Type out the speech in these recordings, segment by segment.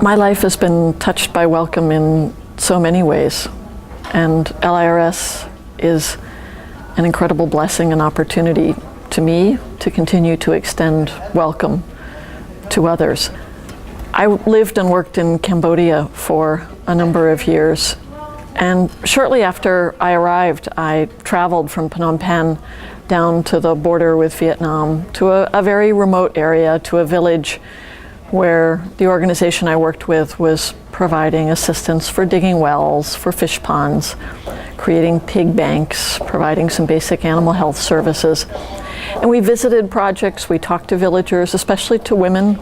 My life has been touched by welcome in so many ways, and LIRS is an incredible blessing and opportunity to me to continue to extend welcome to others. I lived and worked in Cambodia for a number of years, and shortly after I arrived, I traveled from Phnom Penh down to the border with Vietnam to a very remote area, to a village where the organization I worked with was providing assistance for digging wells, for fish ponds, creating pig banks, providing some basic animal health services. And we visited projects, we talked to villagers, especially to women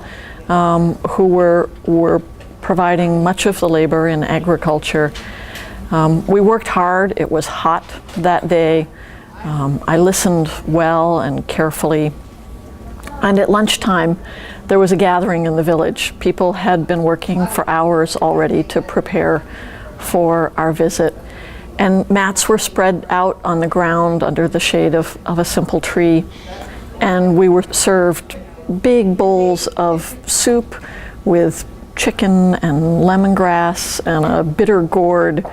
who were providing much of the labor in agriculture. We worked hard, it was hot that day. I listened well and carefully. And at lunchtime, there was a gathering in the village. People had been working for hours already to prepare for our visit. And mats were spread out on the ground under the shade of a simple tree. And we were served big bowls of soup with chicken and lemongrass and a bitter gourd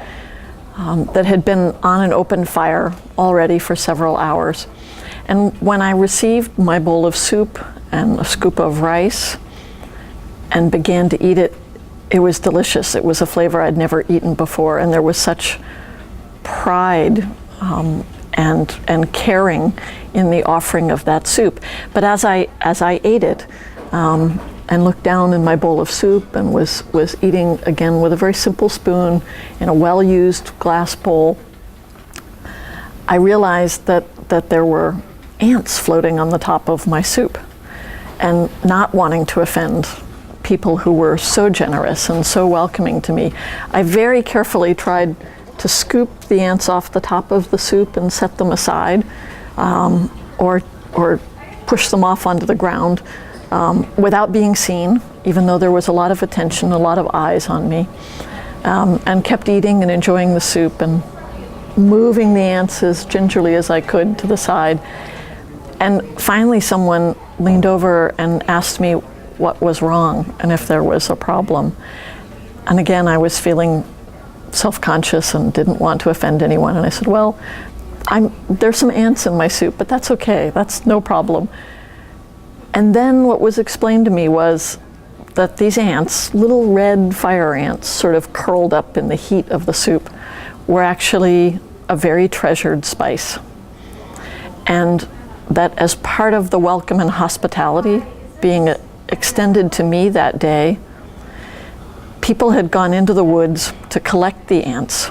that had been on an open fire already for several hours. And when I received my bowl of soup and a scoop of rice and began to eat it, it was delicious. It was a flavor I'd never eaten before, and there was such pride and caring in the offering of that soup. But as I ate it and looked down in my bowl of soup and was eating again with a very simple spoon in a well-used glass bowl, I realized that there were ants floating on the top of my soup. And not wanting to offend people who were so generous and so welcoming to me, I very carefully tried to scoop the ants off the top of the soup and set them aside, or push them off onto the ground without being seen, even though there was a lot of attention, a lot of eyes on me, and kept eating and enjoying the soup and moving the ants as gingerly as I could to the side. And finally someone leaned over and asked me what was wrong and if there was a problem. And again, I was feeling self-conscious and didn't want to offend anyone. And I said, well, there's some ants in my soup, but that's okay, that's no problem. And then what was explained to me was that these ants, little red fire ants, sort of curled up in the heat of the soup, were actually a very treasured spice. And that as part of the welcome and hospitality being extended to me that day, people had gone into the woods to collect the ants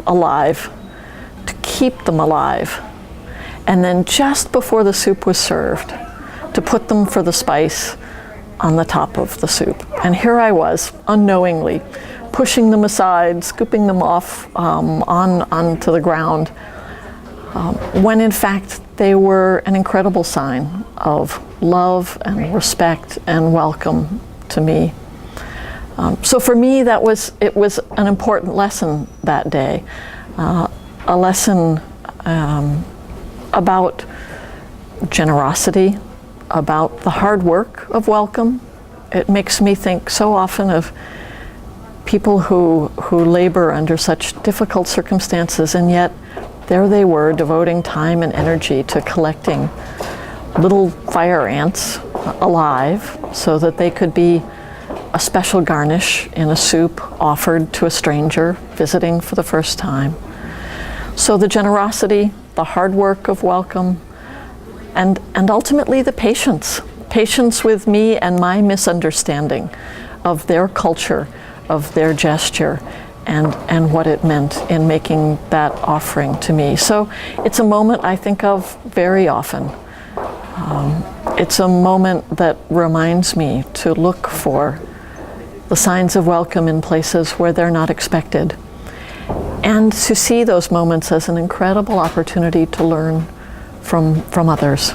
alive, to keep them alive, and then just before the soup was served, to put them for the spice on the top of the soup. And here I was, unknowingly, pushing them aside, scooping them off onto the ground, when in fact they were an incredible sign of love and respect and welcome to me. So for me, it was an important lesson that day, a lesson about generosity, about the hard work of welcome. It makes me think so often of people who labor under such difficult circumstances, and yet there they were, devoting time and energy to collecting little fire ants alive so that they could be a special garnish in a soup offered to a stranger visiting for the first time. So the generosity, the hard work of welcome, and ultimately the patience with me and my misunderstanding of their culture, of their gesture, and what it meant in making that offering to me. So it's a moment I think of very often. It's a moment that reminds me to look for the signs of welcome in places where they're not expected, and to see those moments as an incredible opportunity to learn from others.